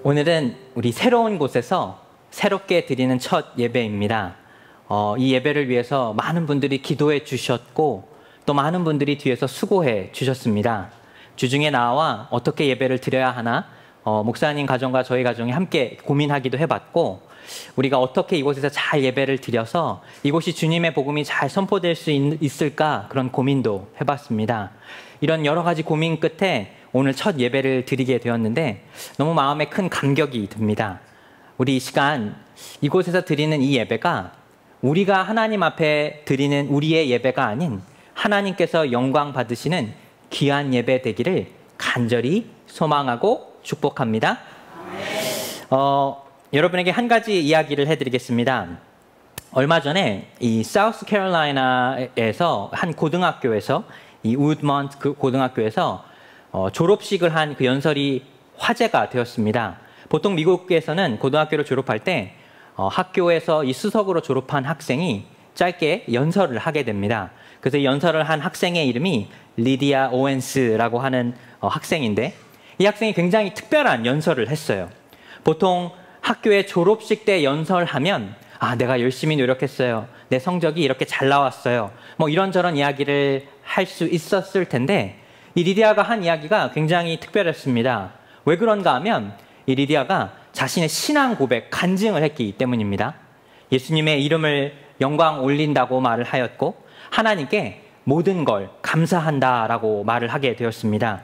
오늘은 우리 새로운 곳에서 새롭게 드리는 첫 예배입니다. 이 예배를 위해서 많은 분들이 기도해 주셨고 또 많은 분들이 뒤에서 수고해 주셨습니다. 주중에 나와 어떻게 예배를 드려야 하나 목사님 가정과 저희 가정이 함께 고민하기도 해봤고 우리가 어떻게 이곳에서 잘 예배를 드려서 이곳이 주님의 복음이 잘 선포될 수 있을까 그런 고민도 해봤습니다. 이런 여러 가지 고민 끝에 오늘 첫 예배를 드리게 되었는데 너무 마음에 큰 감격이 듭니다. 우리 이 시간 이곳에서 드리는 이 예배가 우리가 하나님 앞에 드리는 우리의 예배가 아닌 하나님께서 영광 받으시는 귀한 예배 되기를 간절히 소망하고 축복합니다. 여러분에게 한 가지 이야기를 해드리겠습니다. 얼마 전에 이 사우스캐롤라이나에서 한 고등학교에서 이 우드먼트 그 고등학교에서 졸업식을 한 그 연설이 화제가 되었습니다. 보통 미국에서는 고등학교를 졸업할 때 학교에서 이 수석으로 졸업한 학생이 짧게 연설을 하게 됩니다. 그래서 이 연설을 한 학생의 이름이 리디아 오웬스라고 하는 학생인데 이 학생이 굉장히 특별한 연설을 했어요. 보통 학교의 졸업식 때 연설하면 내가 열심히 노력했어요. 내 성적이 이렇게 잘 나왔어요. 뭐 이런저런 이야기를 할 수 있었을 텐데 이 리디아가 한 이야기가 굉장히 특별했습니다. 왜 그런가 하면 이 리디아가 자신의 신앙 고백, 간증을 했기 때문입니다. 예수님의 이름을 영광 올린다고 말을 하였고 하나님께 모든 걸 감사한다라고 말을 하게 되었습니다.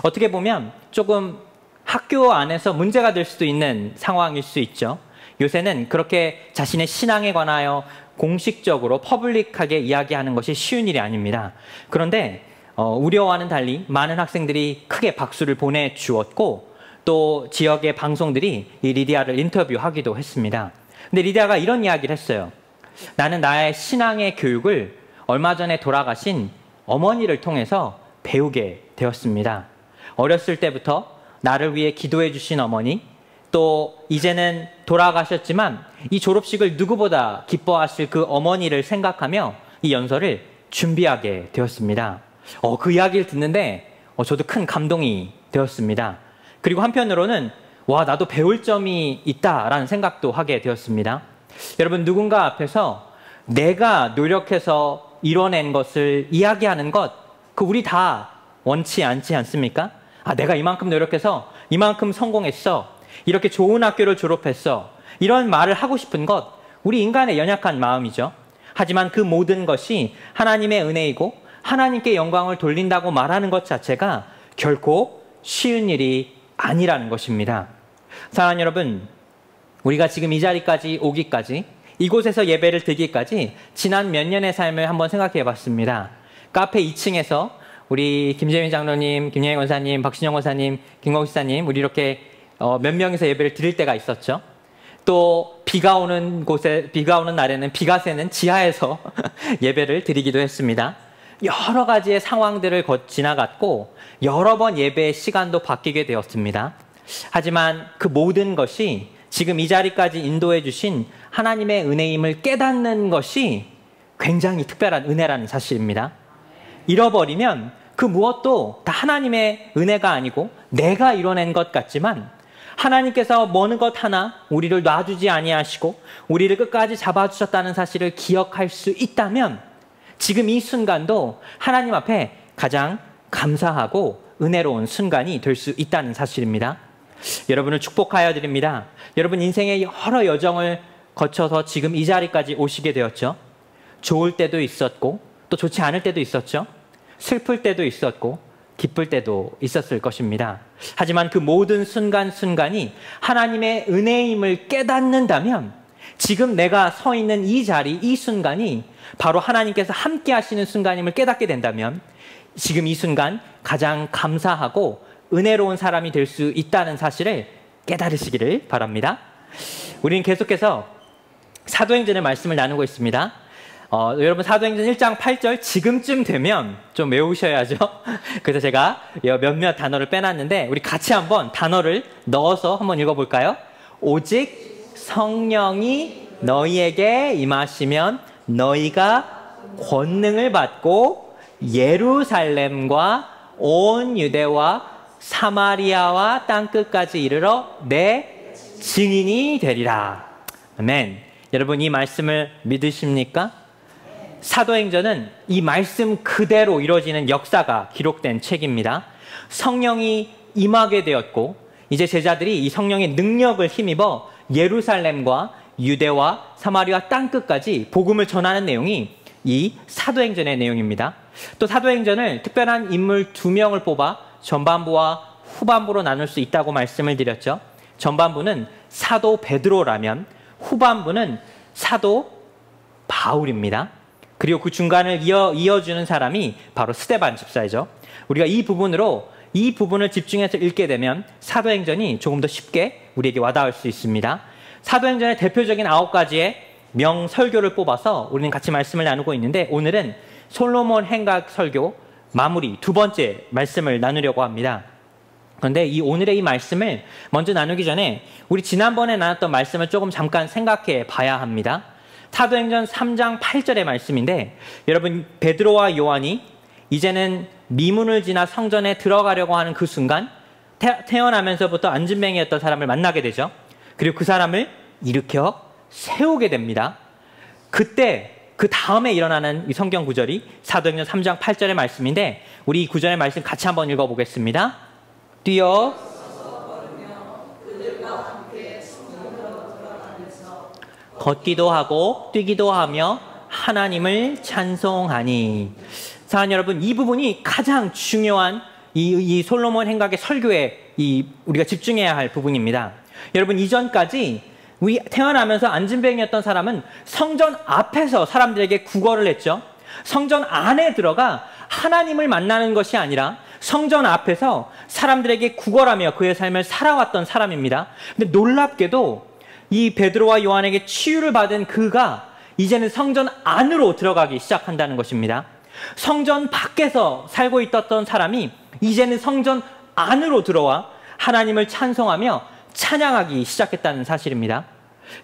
어떻게 보면 조금 학교 안에서 문제가 될 수도 있는 상황일 수 있죠. 요새는 그렇게 자신의 신앙에 관하여 공식적으로 퍼블릭하게 이야기하는 것이 쉬운 일이 아닙니다. 그런데 우려와는 달리 많은 학생들이 크게 박수를 보내주었고 또 지역의 방송들이 이 리디아를 인터뷰하기도 했습니다. 근데 리디아가 이런 이야기를 했어요. 나는 나의 신앙의 교육을 얼마 전에 돌아가신 어머니를 통해서 배우게 되었습니다. 어렸을 때부터 나를 위해 기도해 주신 어머니, 또 이제는 돌아가셨지만 이 졸업식을 누구보다 기뻐하실 그 어머니를 생각하며 이 연설을 준비하게 되었습니다. 그 이야기를 듣는데 저도 큰 감동이 되었습니다. 그리고 한편으로는 나도 배울 점이 있다라는 생각도 하게 되었습니다. 여러분, 누군가 앞에서 내가 노력해서 이뤄낸 것을 이야기하는 것, 우리 다 원치 않지 않습니까? 내가 이만큼 노력해서 이만큼 성공했어. 이렇게 좋은 학교를 졸업했어. 이런 말을 하고 싶은 것, 우리 인간의 연약한 마음이죠. 하지만 그 모든 것이 하나님의 은혜이고 하나님께 영광을 돌린다고 말하는 것 자체가 결코 쉬운 일이 아니라는 것입니다. 사랑하는 여러분, 우리가 지금 이 자리까지 오기까지, 이곳에서 예배를 드리기까지 지난 몇 년의 삶을 한번 생각해 봤습니다. 카페 2층에서 우리 김재민 장로님, 김영희 권사님, 박신영 권사님, 김광욱 지사님, 우리 이렇게 몇 명이서 예배를 드릴 때가 있었죠. 또 비가 오는 날에는 비가 새는 지하에서 예배를 드리기도 했습니다. 여러 가지의 상황들을 지나갔고 여러 번 예배의 시간도 바뀌게 되었습니다. 하지만 그 모든 것이 지금 이 자리까지 인도해 주신 하나님의 은혜임을 깨닫는 것이 굉장히 특별한 은혜라는 사실입니다. 잃어버리면 그 무엇도 다 하나님의 은혜가 아니고 내가 이뤄낸 것 같지만 하나님께서 어느 것 하나 우리를 놔주지 아니하시고 우리를 끝까지 잡아주셨다는 사실을 기억할 수 있다면 지금 이 순간도 하나님 앞에 가장 감사하고 은혜로운 순간이 될 수 있다는 사실입니다. 여러분을 축복하여 드립니다. 여러분 인생의 여러 여정을 거쳐서 지금 이 자리까지 오시게 되었죠. 좋을 때도 있었고 또 좋지 않을 때도 있었죠. 슬플 때도 있었고 기쁠 때도 있었을 것입니다. 하지만 그 모든 순간순간이 하나님의 은혜임을 깨닫는다면 지금 내가 서 있는 이 자리, 이 순간이 바로 하나님께서 함께 하시는 순간임을 깨닫게 된다면 지금 이 순간 가장 감사하고 은혜로운 사람이 될 수 있다는 사실을 깨달으시기를 바랍니다. 우리는 계속해서 사도행전의 말씀을 나누고 있습니다. 여러분 사도행전 1장 8절 지금쯤 되면 좀 외우셔야죠. 그래서 제가 몇몇 단어를 빼놨는데 우리 같이 한번 단어를 넣어서 한번 읽어볼까요? 오직 성령이 너희에게 임하시면 너희가 권능을 받고 예루살렘과 온 유대와 사마리아와 땅끝까지 이르러 내 증인이 되리라. 아멘. 여러분 이 말씀을 믿으십니까? 사도행전은 이 말씀 그대로 이루어지는 역사가 기록된 책입니다. 성령이 임하게 되었고 이제 제자들이 이 성령의 능력을 힘입어 예루살렘과 유대와 사마리아 땅끝까지 복음을 전하는 내용이 이 사도행전의 내용입니다. 또 사도행전을 특별한 인물 2명을 뽑아 전반부와 후반부로 나눌 수 있다고 말씀을 드렸죠. 전반부는 사도 베드로라면 후반부는 사도 바울입니다. 그리고 그 중간을 이어주는 사람이 바로 스데반 집사이죠. 우리가 이 부분을 집중해서 읽게 되면 사도행전이 조금 더 쉽게 우리에게 와닿을 수 있습니다. 사도행전의 대표적인 9가지의 명설교를 뽑아서 우리는 같이 말씀을 나누고 있는데 오늘은 솔로몬 행각 설교 마무리 2번째 말씀을 나누려고 합니다. 그런데 오늘의 이 말씀을 먼저 나누기 전에 우리 지난번에 나눴던 말씀을 조금 잠깐 생각해 봐야 합니다. 사도행전 3장 8절의 말씀인데 여러분 베드로와 요한이 이제는 미문을 지나 성전에 들어가려고 하는 그 순간 태어나면서부터 안진뱅이였던 사람을 만나게 되죠. 그리고 그 사람을 일으켜 세우게 됩니다. 그때 그 다음에 일어나는 이 성경 구절이 사도행전 3장 8절의 말씀인데 우리 이 구절의 말씀 같이 한번 읽어보겠습니다. 뛰어 걷기도 하고 뛰기도 하며 하나님을 찬송하니. 사랑하는 여러분, 이 부분이 가장 중요한 이 솔로몬 행각의 설교에 우리가 집중해야 할 부분입니다. 여러분 이전까지 태어나면서 안진뱅이였던 사람은 성전 앞에서 사람들에게 구걸을 했죠. 성전 안에 들어가 하나님을 만나는 것이 아니라 성전 앞에서 사람들에게 구걸하며 그의 삶을 살아왔던 사람입니다. 근데 놀랍게도 이 베드로와 요한에게 치유를 받은 그가 이제는 성전 안으로 들어가기 시작한다는 것입니다. 성전 밖에서 살고 있었던 사람이 이제는 성전 안으로 들어와 하나님을 찬송하며 찬양하기 시작했다는 사실입니다.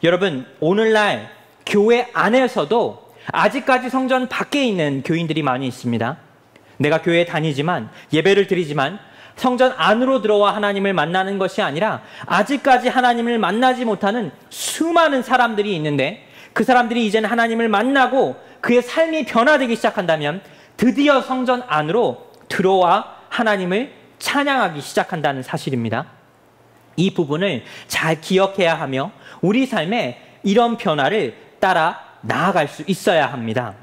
여러분, 오늘날 교회 안에서도 아직까지 성전 밖에 있는 교인들이 많이 있습니다. 내가 교회에 다니지만 예배를 드리지만 성전 안으로 들어와 하나님을 만나는 것이 아니라 아직까지 하나님을 만나지 못하는 수많은 사람들이 있는데 그 사람들이 이제는 하나님을 만나고 그의 삶이 변화되기 시작한다면 드디어 성전 안으로 들어와 하나님을 찬양하기 시작한다는 사실입니다. 이 부분을 잘 기억해야 하며 우리 삶에 이런 변화를 따라 나아갈 수 있어야 합니다.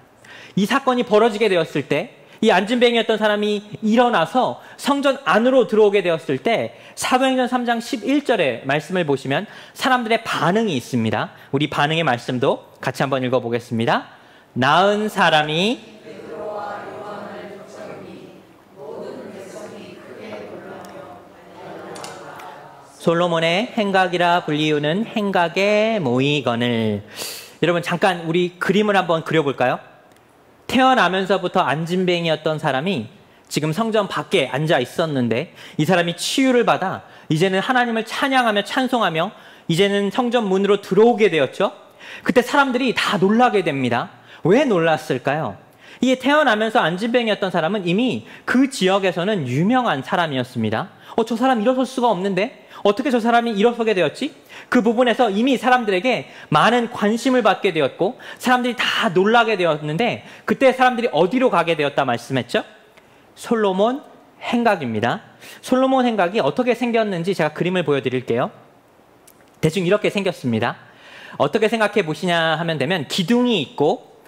이 사건이 벌어지게 되었을 때 이 안진뱅이였던 사람이 일어나서 성전 안으로 들어오게 되었을 때 사도행전 3장 11절의 말씀을 보시면 사람들의 반응이 있습니다. 우리 반응의 말씀도 같이 한번 읽어보겠습니다. 나은 사람이 솔로몬의 행각이라 불리우는 행각에 모이거늘. 여러분 잠깐 우리 그림을 한번 그려볼까요? 태어나면서부터 안진뱅이였던 사람이 지금 성전 밖에 앉아 있었는데 이 사람이 치유를 받아 이제는 하나님을 찬양하며 찬송하며 이제는 성전 문으로 들어오게 되었죠. 그때 사람들이 다 놀라게 됩니다. 왜 놀랐을까요? 이 태어나면서 안진뱅이였던 사람은 이미 그 지역에서는 유명한 사람이었습니다. 저 사람 일어설 수가 없는데 어떻게 저 사람이 일어서게 되었지? 그 부분에서 이미 사람들에게 많은 관심을 받게 되었고 사람들이 다 놀라게 되었는데 그때 사람들이 어디로 가게 되었다 말씀했죠? 솔로몬 행각입니다. 솔로몬 행각이 어떻게 생겼는지 제가 그림을 보여드릴게요. 대충 이렇게 생겼습니다. 어떻게 생각해 보시냐 하면 되면 기둥이 있고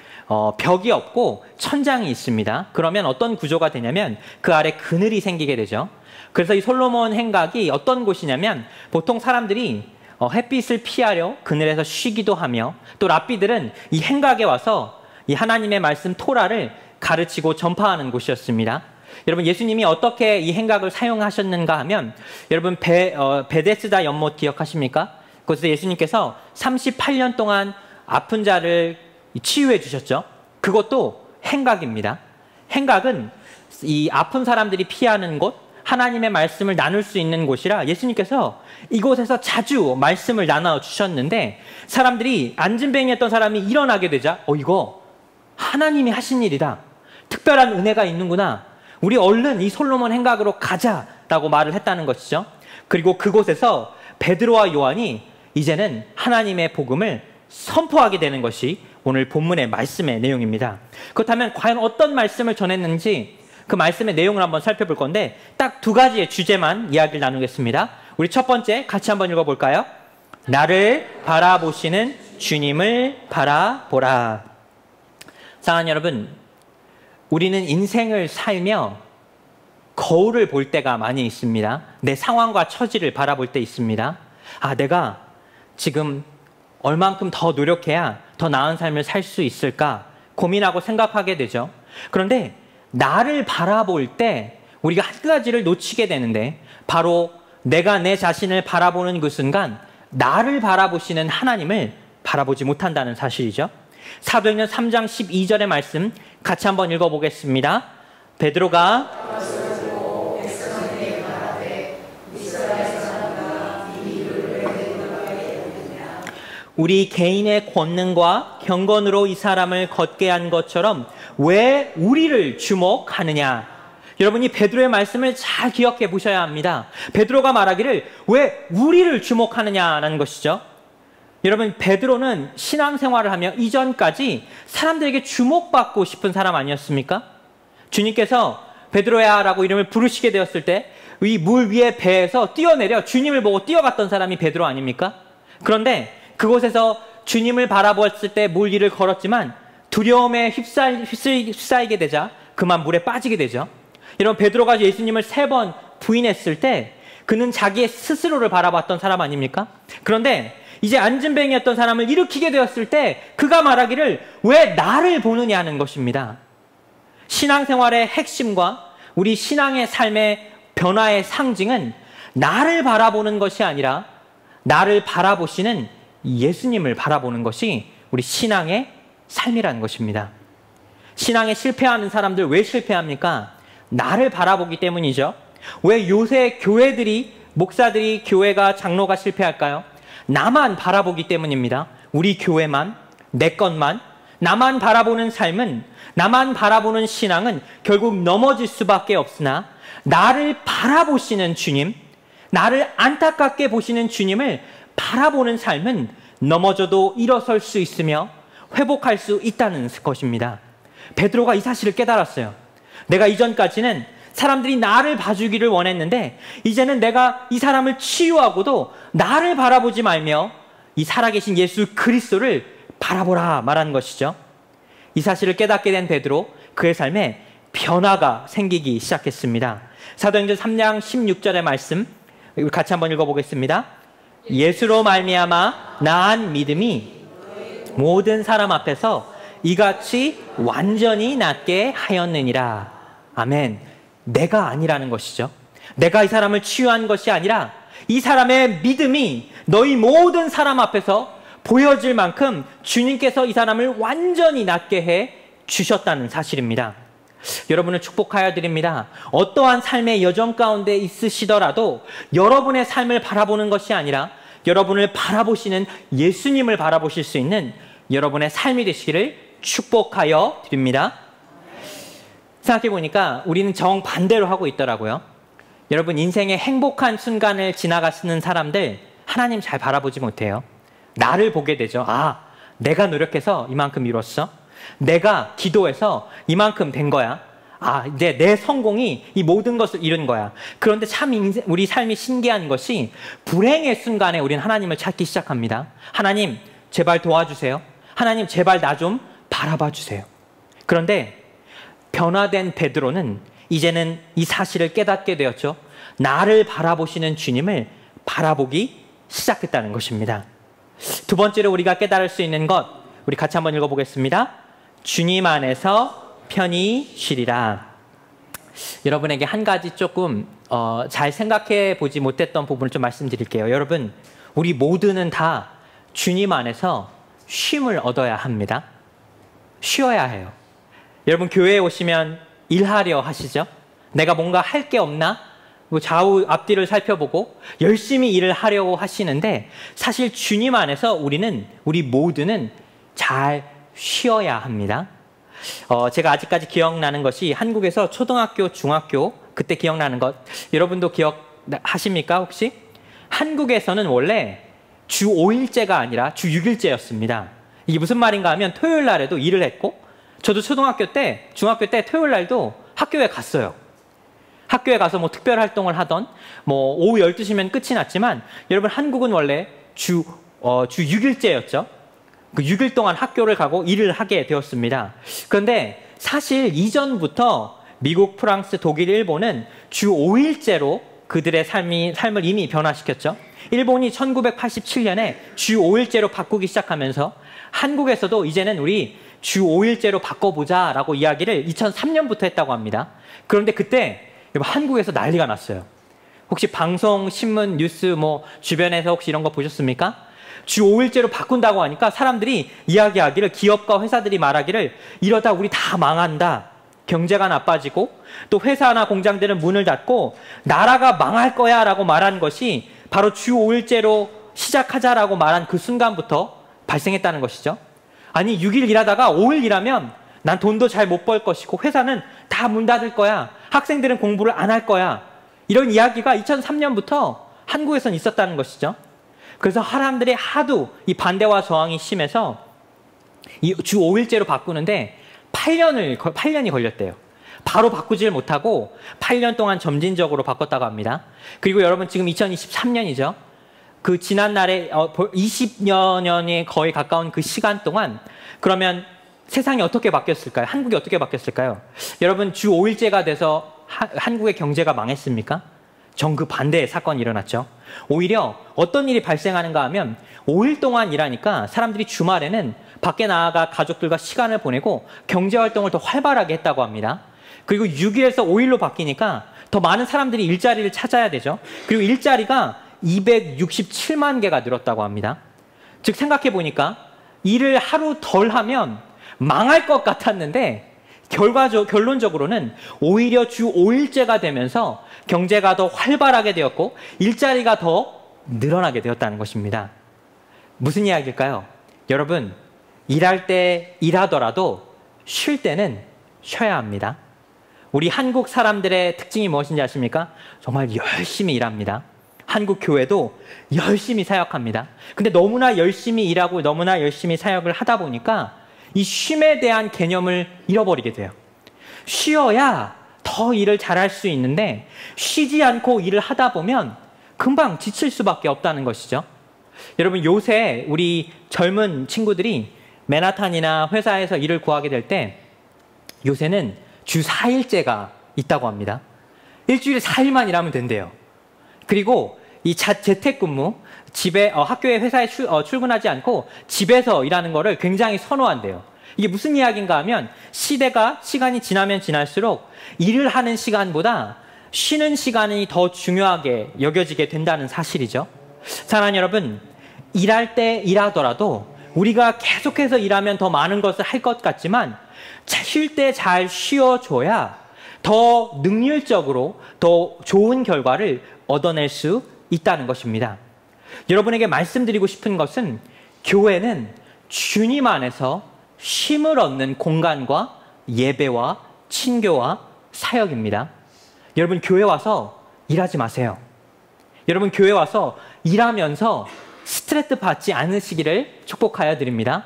벽이 없고 천장이 있습니다. 그러면 어떤 구조가 되냐면 그 아래 그늘이 생기게 되죠. 그래서 이 솔로몬 행각이 어떤 곳이냐면 보통 사람들이 햇빛을 피하려 그늘에서 쉬기도 하며 또 랍비들은 이 행각에 와서 이 하나님의 말씀 토라를 가르치고 전파하는 곳이었습니다. 여러분 예수님이 어떻게 이 행각을 사용하셨는가 하면 여러분 베데스다 연못 기억하십니까? 그곳에서 예수님께서 38년 동안 아픈 자를 치유해 주셨죠. 그것도 행각입니다. 행각은 이 아픈 사람들이 피하는 곳, 하나님의 말씀을 나눌 수 있는 곳이라 예수님께서 이곳에서 자주 말씀을 나눠 주셨는데 사람들이 안진뱅이였던 사람이 일어나게 되자 이거 하나님이 하신 일이다. 특별한 은혜가 있는구나. 우리 얼른 이 솔로몬 행각으로 가자 라고 말을 했다는 것이죠. 그리고 그곳에서 베드로와 요한이 이제는 하나님의 복음을 선포하게 되는 것이 오늘 본문의 말씀의 내용입니다. 그렇다면 과연 어떤 말씀을 전했는지 그 말씀의 내용을 한번 살펴볼 건데 딱 두 가지의 주제만 이야기를 나누겠습니다. 우리 첫 번째 같이 한번 읽어볼까요? 나를 바라보시는 주님을 바라보라. 사랑하는 여러분, 우리는 인생을 살며 거울을 볼 때가 많이 있습니다. 내 상황과 처지를 바라볼 때 있습니다. 아, 내가 지금 얼만큼 더 노력해야 더 나은 삶을 살 수 있을까 고민하고 생각하게 되죠. 그런데 나를 바라볼 때 우리가 한 가지를 놓치게 되는데 바로 내가 내 자신을 바라보는 그 순간 나를 바라보시는 하나님을 바라보지 못한다는 사실이죠. 사도행전 3장 12절의 말씀 같이 한번 읽어보겠습니다. 베드로가 우리 개인의 권능과 경건으로 이 사람을 걷게 한 것처럼 왜 우리를 주목하느냐. 여러분이 베드로의 말씀을 잘 기억해 보셔야 합니다. 베드로가 말하기를 왜 우리를 주목하느냐라는 것이죠. 여러분, 베드로는 신앙생활을 하며 이전까지 사람들에게 주목받고 싶은 사람 아니었습니까? 주님께서 베드로야 라고 이름을 부르시게 되었을 때 이 물 위에 배에서 뛰어내려 주님을 보고 뛰어갔던 사람이 베드로 아닙니까? 그런데 그곳에서 주님을 바라보았을 때 물 위를 걸었지만 두려움에 휩싸이게 되자 그만 물에 빠지게 되죠. 여러분, 베드로가 예수님을 3번 부인했을 때 그는 자기의 스스로를 바라봤던 사람 아닙니까? 그런데 이제 안진뱅이였던 사람을 일으키게 되었을 때 그가 말하기를 왜 나를 보느냐는 것입니다. 신앙생활의 핵심과 우리 신앙의 삶의 변화의 상징은 나를 바라보는 것이 아니라 나를 바라보시는 예수님을 바라보는 것이 우리 신앙의 삶이라는 것입니다. 신앙에 실패하는 사람들 왜 실패합니까? 나를 바라보기 때문이죠. 왜 요새 교회들이, 목사들이, 교회가, 장로가 실패할까요? 나만 바라보기 때문입니다. 우리 교회만, 내 것만, 나만 바라보는 삶은, 나만 바라보는 신앙은 결국 넘어질 수밖에 없으나 나를 바라보시는 주님, 나를 안타깝게 보시는 주님을 바라보는 삶은 넘어져도 일어설 수 있으며 회복할 수 있다는 것입니다. 베드로가 이 사실을 깨달았어요. 내가 이전까지는 사람들이 나를 봐주기를 원했는데 이제는 내가 이 사람을 치유하고도 나를 바라보지 말며 이 살아계신 예수 그리스도를 바라보라 말하는 것이죠. 이 사실을 깨닫게 된 베드로, 그의 삶에 변화가 생기기 시작했습니다. 사도행전 3장 16절의 말씀 같이 한번 읽어보겠습니다. 예수로 말미암아 나은 믿음이 모든 사람 앞에서 이같이 완전히 낫게 하였느니라. 아멘. 내가 아니라는 것이죠. 내가 이 사람을 치유한 것이 아니라 이 사람의 믿음이 너희 모든 사람 앞에서 보여질 만큼 주님께서 이 사람을 완전히 낫게 해 주셨다는 사실입니다. 여러분을 축복하여 드립니다. 어떠한 삶의 여정 가운데 있으시더라도 여러분의 삶을 바라보는 것이 아니라 여러분을 바라보시는 예수님을 바라보실 수 있는 여러분의 삶이 되시기를 축복하여 드립니다. 생각해 보니까 우리는 정반대로 하고 있더라고요. 여러분, 인생의 행복한 순간을 지나가시는 사람들 하나님 잘 바라보지 못해요. 나를 보게 되죠. 아, 내가 노력해서 이만큼 이뤘어. 내가 기도해서 이만큼 된 거야. 아, 이제 내 성공이 이 모든 것을 이룬 거야. 그런데 참 우리 삶이 신기한 것이 불행의 순간에 우리는 하나님을 찾기 시작합니다. 하나님, 제발 도와주세요. 하나님, 제발 나 좀 바라봐 주세요. 그런데 변화된 베드로는 이제는 이 사실을 깨닫게 되었죠. 나를 바라보시는 주님을 바라보기 시작했다는 것입니다. 두 번째로 우리가 깨달을 수 있는 것, 우리 같이 한번 읽어보겠습니다. 주님 안에서 편히 쉬리라. 여러분에게 한 가지 조금 잘 생각해 보지 못했던 부분을 좀 말씀드릴게요. 여러분, 우리 모두는 다 주님 안에서 쉼을 얻어야 합니다. 쉬어야 해요. 여러분, 교회에 오시면 일하려 하시죠? 내가 뭔가 할 게 없나? 좌우 앞뒤를 살펴보고 열심히 일을 하려고 하시는데 사실 주님 안에서 우리 모두는 잘 쉬어야 합니다. 제가 아직까지 기억나는 것이 한국에서 초등학교, 중학교 그때 기억나는 것 여러분도 기억하십니까 혹시? 한국에서는 원래 주 5일제가 아니라 주 6일제였습니다. 이게 무슨 말인가 하면 토요일 날에도 일을 했고 저도 중학교 때 토요일 날도 학교에 갔어요. 학교에 가서 뭐 특별 활동을 하던 뭐 오후 12시면 끝이 났지만 여러분 한국은 원래 주 6일제였죠. 그 6일 동안 학교를 가고 일을 하게 되었습니다. 그런데 사실 이전부터 미국, 프랑스, 독일, 일본은 주 5일제로 그들의 삶을 이미 변화시켰죠. 일본이 1987년에 주 5일제로 바꾸기 시작하면서 한국에서도 이제는 우리 주 5일제로 바꿔보자라고 이야기를 2003년부터 했다고 합니다. 그런데 그때 한국에서 난리가 났어요. 혹시 방송, 신문, 뉴스 뭐 주변에서 혹시 이런 거 보셨습니까? 주 5일제로 바꾼다고 하니까 사람들이 이야기하기를 기업과 회사들이 말하기를 이러다 우리 다 망한다. 경제가 나빠지고 또 회사나 공장들은 문을 닫고 나라가 망할 거야 라고 말한 것이 바로 주 5일제로 시작하자라고 말한 그 순간부터 발생했다는 것이죠. 아니 6일 일하다가 5일 일하면 난 돈도 잘 못 벌 것이고 회사는 다 문 닫을 거야. 학생들은 공부를 안 할 거야. 이런 이야기가 2003년부터 한국에선 있었다는 것이죠. 그래서 사람들이 하도 이 반대와 저항이 심해서 이 주 5일제로 바꾸는데 8년이 걸렸대요. 바로 바꾸질 못하고 8년 동안 점진적으로 바꿨다고 합니다. 그리고 여러분 지금 2023년이죠. 그 지난날에 20여 년에 거의 가까운 그 시간 동안 그러면 세상이 어떻게 바뀌었을까요? 한국이 어떻게 바뀌었을까요? 여러분 주 5일제가 돼서 한국의 경제가 망했습니까? 정그 반대의 사건이 일어났죠. 오히려 어떤 일이 발생하는가 하면 5일 동안 일하니까 사람들이 주말에는 밖에 나아가 가족들과 시간을 보내고 경제활동을 더 활발하게 했다고 합니다. 그리고 6일에서 5일로 바뀌니까 더 많은 사람들이 일자리를 찾아야 되죠. 그리고 일자리가 267만 개가 늘었다고 합니다. 즉 생각해 보니까 일을 하루 덜 하면 망할 것 같았는데 결론적으로는 오히려 주 5일제가 되면서 경제가 더 활발하게 되었고 일자리가 더 늘어나게 되었다는 것입니다. 무슨 이야기일까요? 여러분, 일할 때 일하더라도 쉴 때는 쉬어야 합니다. 우리 한국 사람들의 특징이 무엇인지 아십니까? 정말 열심히 일합니다. 한국 교회도 열심히 사역합니다. 근데 너무나 열심히 일하고 너무나 열심히 사역을 하다 보니까 이 쉼에 대한 개념을 잃어버리게 돼요. 쉬어야 더 일을 잘할 수 있는데 쉬지 않고 일을 하다 보면 금방 지칠 수밖에 없다는 것이죠. 여러분 요새 우리 젊은 친구들이 맨하탄이나 회사에서 일을 구하게 될 때 요새는 주 4일제가 있다고 합니다. 일주일에 4일만 일하면 된대요. 그리고 이 재택근무, 학교에 회사에 출근하지 않고 집에서 일하는 거를 굉장히 선호한대요. 이게 무슨 이야기인가 하면 시간이 지나면 지날수록 일을 하는 시간보다 쉬는 시간이 더 중요하게 여겨지게 된다는 사실이죠. 사랑하는 여러분, 일할 때 일하더라도 우리가 계속해서 일하면 더 많은 것을 할 것 같지만 쉴 때 잘 쉬어줘야 더 능률적으로 더 좋은 결과를 얻어낼 수 있다는 것입니다. 여러분에게 말씀드리고 싶은 것은 교회는 주님 안에서 쉼을 얻는 공간과 예배와 친교와 사역입니다. 여러분 교회 와서 일하지 마세요. 여러분 교회 와서 일하면서 스트레스 받지 않으시기를 축복하여 드립니다.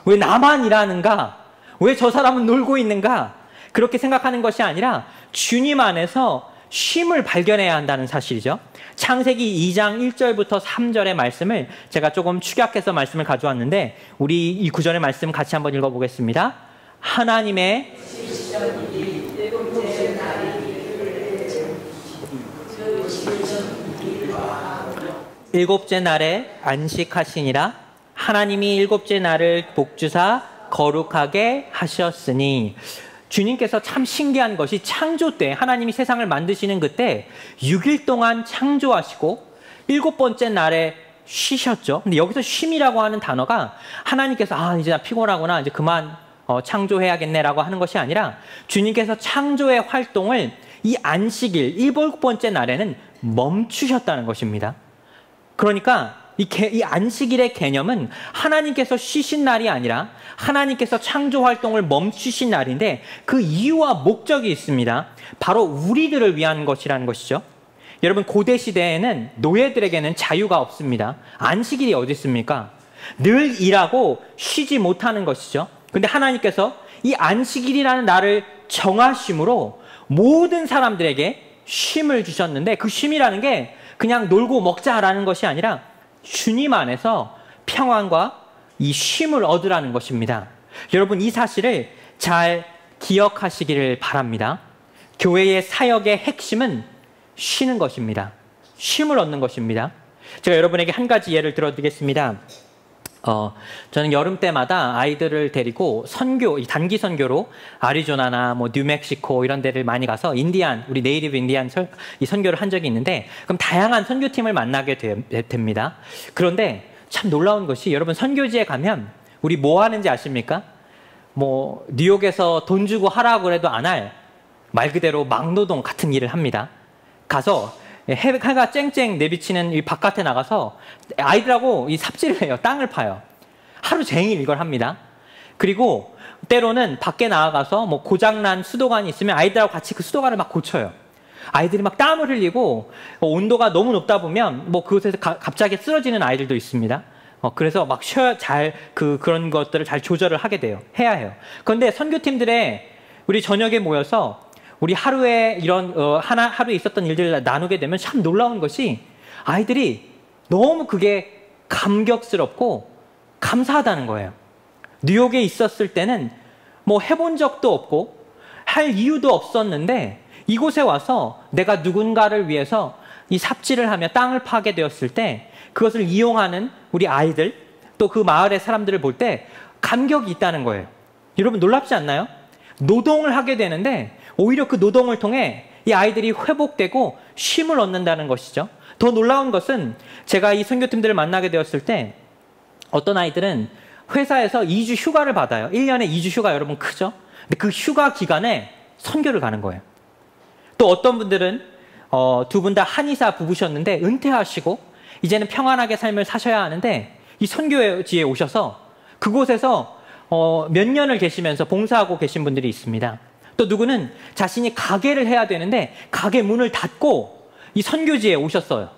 왜 나만 일하는가? 왜 저 사람은 놀고 있는가? 그렇게 생각하는 것이 아니라 주님 안에서 쉼을 발견해야 한다는 사실이죠. 창세기 2장 1절부터 3절의 말씀을 제가 조금 축약해서 말씀을 가져왔는데 우리 이 구절의 말씀 같이 한번 읽어보겠습니다. 하나님의 일곱째 날에 안식하시니라. 하나님이 일곱째 날을 복주사 거룩하게 하셨으니. 주님께서 참 신기한 것이 창조 때 하나님이 세상을 만드시는 그때 6일 동안 창조하시고 7번째 날에 쉬셨죠. 근데 여기서 쉼이라고 하는 단어가 하나님께서 이제 나 피곤하구나 이제 그만 창조해야겠네라고 하는 것이 아니라 주님께서 창조의 활동을 이 안식일 7번째 날에는 멈추셨다는 것입니다. 그러니까 이 안식일의 개념은 하나님께서 쉬신 날이 아니라 하나님께서 창조 활동을 멈추신 날인데 그 이유와 목적이 있습니다. 바로 우리들을 위한 것이라는 것이죠. 여러분, 고대 시대에는 노예들에게는 자유가 없습니다. 안식일이 어디 있습니까? 늘 일하고 쉬지 못하는 것이죠. 근데 하나님께서 이 안식일이라는 날을 정하심으로 모든 사람들에게 쉼을 주셨는데, 그 쉼이라는 게 그냥 놀고 먹자라는 것이 아니라 주님 안에서 평안과 이 쉼을 얻으라는 것입니다. 여러분, 이 사실을 잘 기억하시기를 바랍니다. 교회의 사역의 핵심은 쉬는 것입니다. 쉼을 얻는 것입니다. 제가 여러분에게 한 가지 예를 들어드리겠습니다. 저는 여름 때마다 아이들을 데리고 선교, 단기 선교로 아리조나나 뭐 뉴멕시코 이런 데를 많이 가서 우리 네이티브 인디안 이 선교를 한 적이 있는데, 그럼 다양한 선교팀을 만나게 됩니다. 그런데 참 놀라운 것이, 여러분, 선교지에 가면 우리 뭐 하는지 아십니까? 뭐 뉴욕에서 돈 주고 하라고 그래도 안 할 말 그대로 막노동 같은 일을 합니다. 가서 해가 쨍쨍 내비치는 이 바깥에 나가서 아이들하고 이 삽질을 해요. 땅을 파요. 하루 종일 이걸 합니다. 그리고 때로는 밖에 나가서 뭐 고장난 수도관이 있으면 아이들하고 같이 그 수도관을 막 고쳐요. 아이들이 막 땀을 흘리고 온도가 너무 높다 보면 뭐 그곳에서 갑자기 쓰러지는 아이들도 있습니다. 그래서 막 그런 것들을 잘 조절을 해야 해요. 그런데 선교팀들의 우리 저녁에 모여서 우리 하루에 하루에 있었던 일들을 나누게 되면 참 놀라운 것이, 아이들이 너무 그게 감격스럽고 감사하다는 거예요. 뉴욕에 있었을 때는 뭐 해본 적도 없고 할 이유도 없었는데, 이곳에 와서 내가 누군가를 위해서 이 삽질을 하며 땅을 파게 되었을 때 그것을 이용하는 우리 아이들, 또 그 마을의 사람들을 볼 때 감격이 있다는 거예요. 여러분, 놀랍지 않나요? 노동을 하게 되는데 오히려 그 노동을 통해 이 아이들이 회복되고 쉼을 얻는다는 것이죠. 더 놀라운 것은, 제가 이 선교팀들을 만나게 되었을 때 어떤 아이들은 회사에서 2주 휴가를 받아요. 1년에 2주 휴가, 여러분, 크죠? 근데 그 휴가 기간에 선교를 가는 거예요. 또 어떤 분들은 두 분 다 한의사 부부셨는데 은퇴하시고 이제는 평안하게 삶을 사셔야 하는데 이 선교지에 오셔서 그곳에서 몇 년을 계시면서 봉사하고 계신 분들이 있습니다. 또 누구는 자신이 가게를 해야 되는데 가게 문을 닫고 이 선교지에 오셨어요.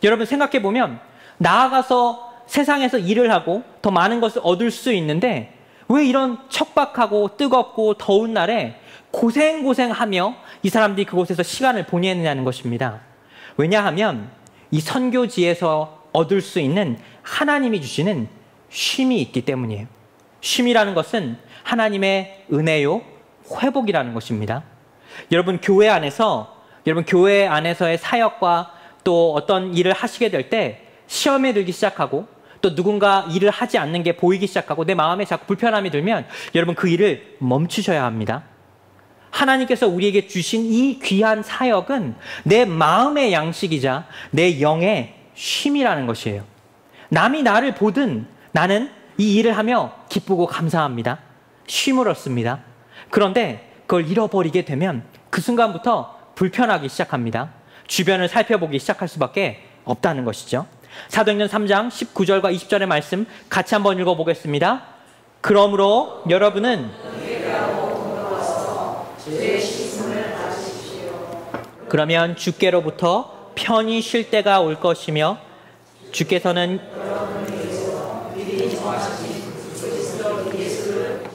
여러분, 생각해보면 나아가서 세상에서 일을 하고 더 많은 것을 얻을 수 있는데 왜 이런 척박하고 뜨겁고 더운 날에 고생하며 이 사람들이 그곳에서 시간을 보내느냐는 것입니다. 왜냐하면 이 선교지에서 얻을 수 있는 하나님이 주시는 쉼이 있기 때문이에요. 쉼이라는 것은 하나님의 은혜요, 회복이라는 것입니다. 여러분, 교회 안에서의 사역과 또 어떤 일을 하시게 될 때 시험에 들기 시작하고, 또 누군가 일을 하지 않는 게 보이기 시작하고 내 마음에 자꾸 불편함이 들면 여러분, 그 일을 멈추셔야 합니다. 하나님께서 우리에게 주신 이 귀한 사역은 내 마음의 양식이자 내 영의 쉼이라는 것이에요. 남이 나를 보든 나는 이 일을 하며 기쁘고 감사합니다. 쉼을 얻습니다. 그런데 그걸 잃어버리게 되면 그 순간부터 불편하기 시작합니다. 주변을 살펴보기 시작할 수밖에 없다는 것이죠. 사도행전 3장 19절과 20절의 말씀 같이 한번 읽어보겠습니다. 그러므로 여러분은 그러면 주께로부터 편히 쉴 때가 올 것이며 주께서는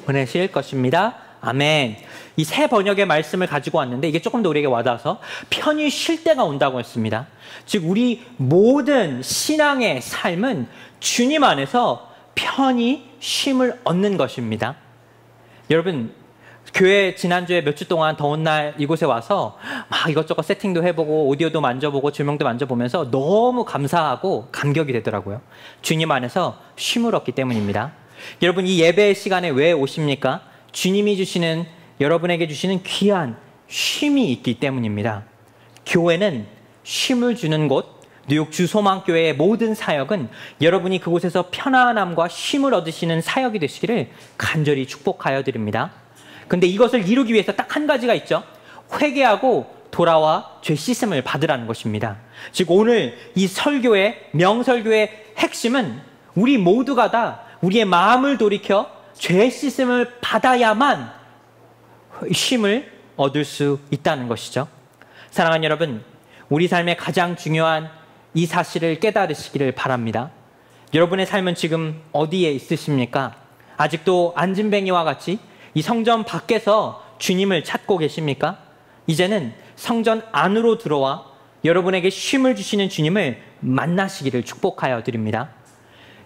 보내실 것입니다. 아멘. 이 새 번역의 말씀을 가지고 왔는데 이게 조금 더 우리에게 와닿아서 편히 쉴 때가 온다고 했습니다. 즉 우리 모든 신앙의 삶은 주님 안에서 편히 쉼을 얻는 것입니다. 여러분, 교회 지난주에 몇 주 동안 더운 날 이곳에 와서 막 이것저것 세팅도 해보고 오디오도 만져보고 조명도 만져보면서 너무 감사하고 감격이 되더라고요. 주님 안에서 쉼을 얻기 때문입니다. 여러분, 이 예배의 시간에 왜 오십니까? 주님이 주시는, 여러분에게 주시는 귀한 쉼이 있기 때문입니다. 교회는 쉼을 주는 곳, 뉴욕 주소망교회의 모든 사역은 여러분이 그곳에서 편안함과 쉼을 얻으시는 사역이 되시기를 간절히 축복하여 드립니다. 근데 이것을 이루기 위해서 딱 한 가지가 있죠. 회개하고 돌아와 죄 씻음을 받으라는 것입니다. 즉 오늘 이 설교의 명설교의 핵심은 우리 모두가 다 우리의 마음을 돌이켜 죄 씻음을 받아야만 쉼을 얻을 수 있다는 것이죠. 사랑하는 여러분, 우리 삶의 가장 중요한 이 사실을 깨달으시기를 바랍니다. 여러분의 삶은 지금 어디에 있으십니까? 아직도 안진뱅이와 같이 이 성전 밖에서 주님을 찾고 계십니까? 이제는 성전 안으로 들어와 여러분에게 쉼을 주시는 주님을 만나시기를 축복하여 드립니다.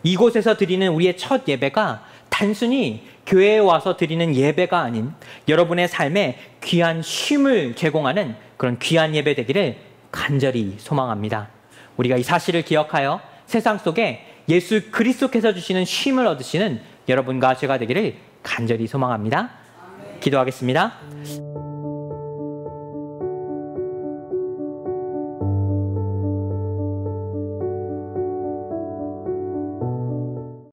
이곳에서 드리는 우리의 첫 예배가 단순히 교회에 와서 드리는 예배가 아닌 여러분의 삶에 귀한 쉼을 제공하는 그런 귀한 예배 되기를 간절히 소망합니다. 우리가 이 사실을 기억하여 세상 속에 예수 그리스도께서 주시는 쉼을 얻으시는 여러분과 제가 되기를 간절히 소망합니다. 기도하겠습니다.